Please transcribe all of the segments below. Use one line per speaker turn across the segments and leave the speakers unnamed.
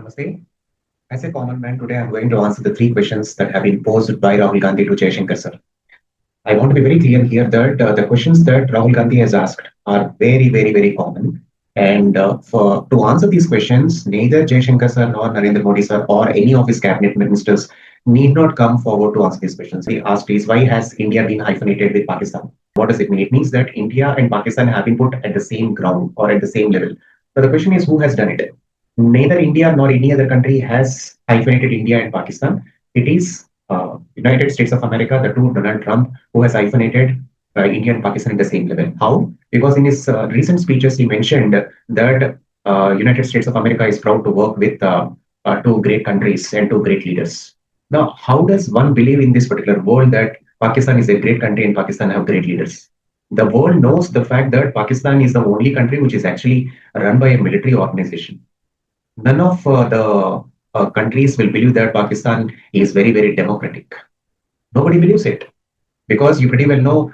Namaste. As a common man, today I'm going to answer the three questions that have been posed by Rahul Gandhi to Jai Shankar Sir. I want to be very clear here that the questions that Rahul Gandhi has asked are very common. And for to answer these questions, neither Jai Shankar Sir nor Narendra Modi Sir or any of his cabinet ministers need not come forward to answer these questions. He asked is why has India been hyphenated with Pakistan? What does it mean? It means that India and Pakistan have been put at the same ground or at the same level. So the question is who has done it? Neither India nor any other country has hyphenated India and Pakistan. It is United States of America, the two Donald Trump, who has hyphenated India and Pakistan at the same level. How? Because in his recent speeches, he mentioned that United States of America is proud to work with two great countries and two great leaders. Now, how does one believe in this particular world that Pakistan is a great country and Pakistan have great leaders? The world knows the fact that Pakistan is the only country which is actually run by a military organization. None of the countries will believe that Pakistan is very democratic. Nobody believes it because you pretty well know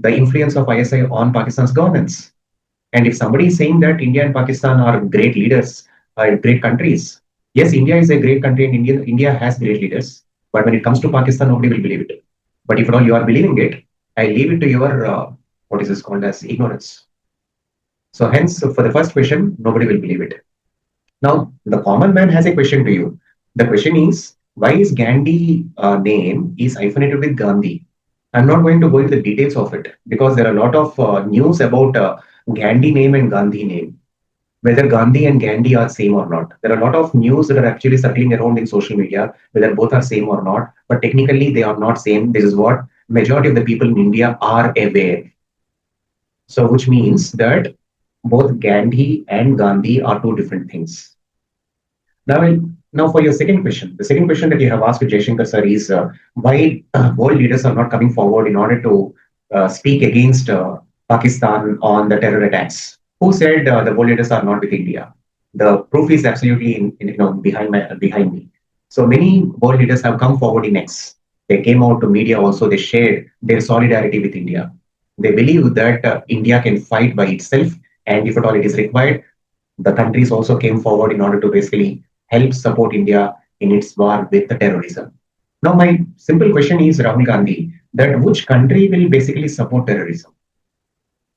the influence of ISI on Pakistan's governance. And if somebody is saying that India and Pakistan are great leaders, great countries, yes, India is a great country and India has great leaders. But when it comes to Pakistan, nobody will believe it. But if at all you are believing it, I leave it to your, what is this called as ignorance. So hence, for the first question, nobody will believe it. Now, the common man has a question to you. The question is, why is Gandhi name is hyphenated with Gandhi? I'm not going to go into the details of it because there are a lot of news about Gandhi name and Gandhi name, whether Gandhi and Gandhi are same or not. There are a lot of news that are actually circling around in social media, whether both are same or not, but technically they are not same. This is what majority of the people in India are aware. So, which means that both Gandhi and Gandhi are two different things. Now, now for your second question, the second question that you have asked to Jai Shankar Sir is why world leaders are not coming forward in order to speak against Pakistan on the terror attacks. Who said the world leaders are not with India? The proof is absolutely behind me. So many world leaders have come forward in X. They came out to media also. They shared their solidarity with India. They believe that India can fight by itself, and if at all it is required, the countries also came forward in order to basically help support India in its war with the terrorism. Now, my simple question is, Rahul Gandhi, that which country will basically support terrorism?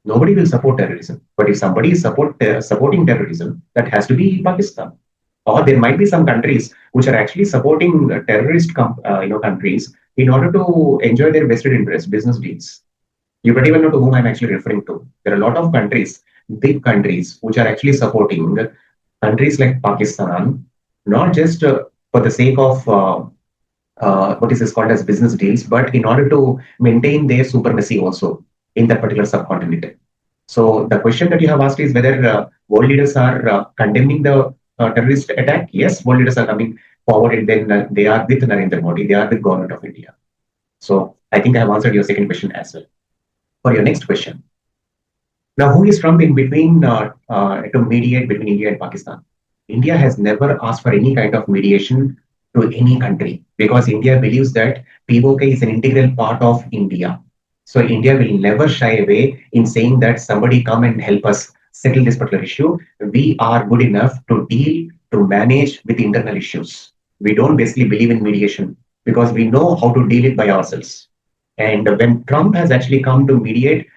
Nobody will support terrorism. But if somebody is supporting terrorism, that has to be Pakistan. Or there might be some countries which are actually supporting terrorist countries in order to enjoy their vested interest, business deals. You pretty well know to whom I'm actually referring to. There are a lot of countries, big countries, which are actually supporting countries like Pakistan, not just for the sake of what is this called as business deals, but in order to maintain their supremacy also in that particular subcontinent. So the question that you have asked is whether world leaders are condemning the terrorist attack. Yes, world leaders are coming forward and then they are with Narendra Modi, they are with government of India. So I think I have answered your second question as well. For your next question. Now, who is Trump in between to mediate between India and Pakistan? India has never asked for any kind of mediation to any country because India believes that POK is an integral part of India. So India will never shy away in saying that somebody come and help us settle this particular issue. We are good enough to deal, to manage with internal issues. We don't basically believe in mediation because we know how to deal it by ourselves. And when Trump has actually come to mediate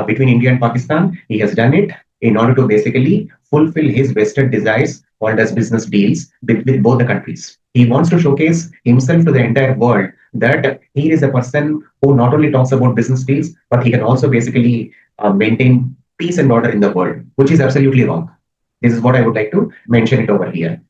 between India and Pakistan, he has done it in order to basically fulfill his vested desires called as business deals with both the countries. He wants to showcase himself to the entire world that he is a person who not only talks about business deals, but he can also basically maintain peace and order in the world, which is absolutely wrong. This is what I would like to mention it over here.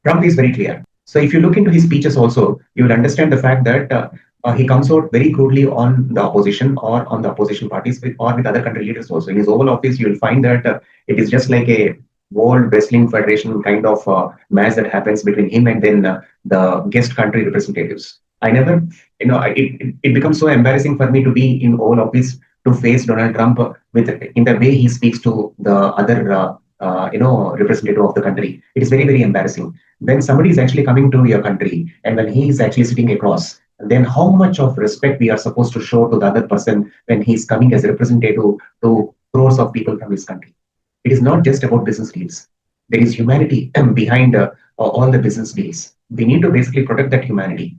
Trump is very clear. So if you look into his speeches also, you will understand the fact that he comes out very crudely on the opposition or on the opposition parties or with other country leaders also. In his Oval Office, you will find that it is just like a World Wrestling Federation kind of match that happens between him and then the guest country representatives. I never, it becomes so embarrassing for me to be in Oval Office to face Donald Trump with in the way he speaks to the other representative of the country. It is very embarrassing when somebody is actually coming to your country and when he is actually sitting across. Then how much of respect we are supposed to show to the other person when he's coming as a representative to crores of people from his country. It is not just about business deals. There is humanity behind all the business deals. We need to basically protect that humanity.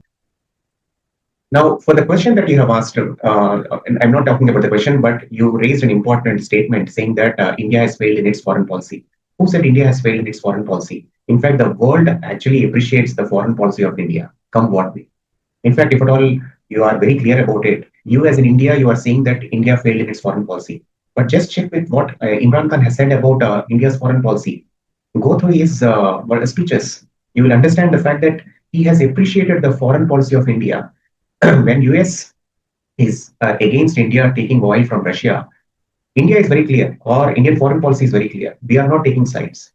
Now, for the question that you have asked, and I'm not talking about the question, but you raised an important statement saying that India has failed in its foreign policy. Who said India has failed in its foreign policy? In fact, the world actually appreciates the foreign policy of India, come what may. In fact, if at all you are very clear about it, you as in India, you are saying that India failed in its foreign policy. But just check with what Imran Khan has said about India's foreign policy. Go through his speeches. You will understand the fact that he has appreciated the foreign policy of India. When US is against India taking oil from Russia, India is very clear, or Indian foreign policy is very clear. We are not taking sides.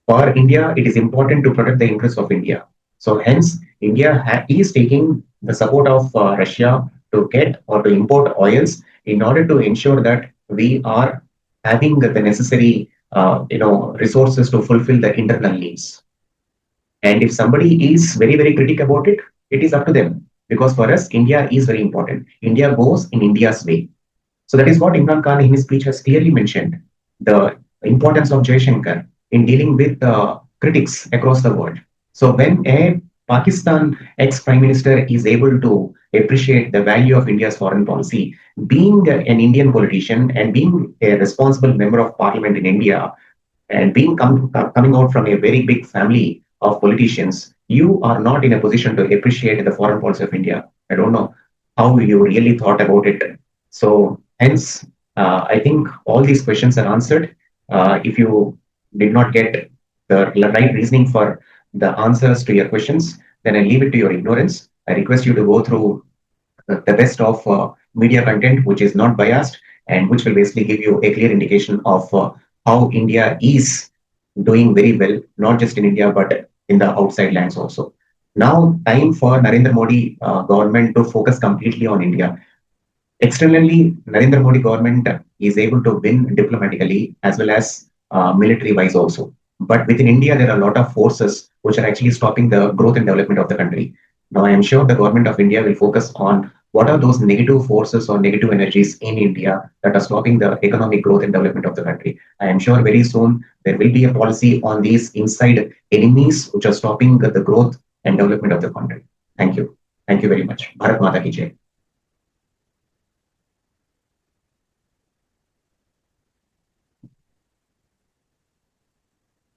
For India, it is important to protect the interests of India. So hence, India is taking the support of Russia to get or to import oils in order to ensure that we are having the necessary resources to fulfill the internal needs. And if somebody is very, very critical about it, it is up to them. Because for us, India is very important. India goes in India's way. So that is what Imran Khan in his speech has clearly mentioned, the importance of Jai Shankar in dealing with critics across the world. So when a Pakistan ex-prime minister is able to appreciate the value of India's foreign policy, being an Indian politician and being a responsible member of parliament in India, and coming out from a very big family of politicians, you are not in a position to appreciate the foreign policy of India. I don't know how you really thought about it. So hence, I think all these questions are answered. If you did not get the right reasoning for the answers to your questions, then I leave it to your ignorance. I request you to go through the best of media content, which is not biased and which will basically give you a clear indication of how India is doing very well, not just in India, but in the outside lands also. Now, time for Narendra Modi government to focus completely on India. Externally, Narendra Modi government is able to win diplomatically as well as military-wise also. But within India, there are a lot of forces which are actually stopping the growth and development of the country. Now, I am sure the government of India will focus on what are those negative forces or negative energies in India that are stopping the economic growth and development of the country. I am sure very soon there will be a policy on these inside enemies which are stopping the growth and development of the country. Thank you. Thank you very much. Bharat Mata ki Jai.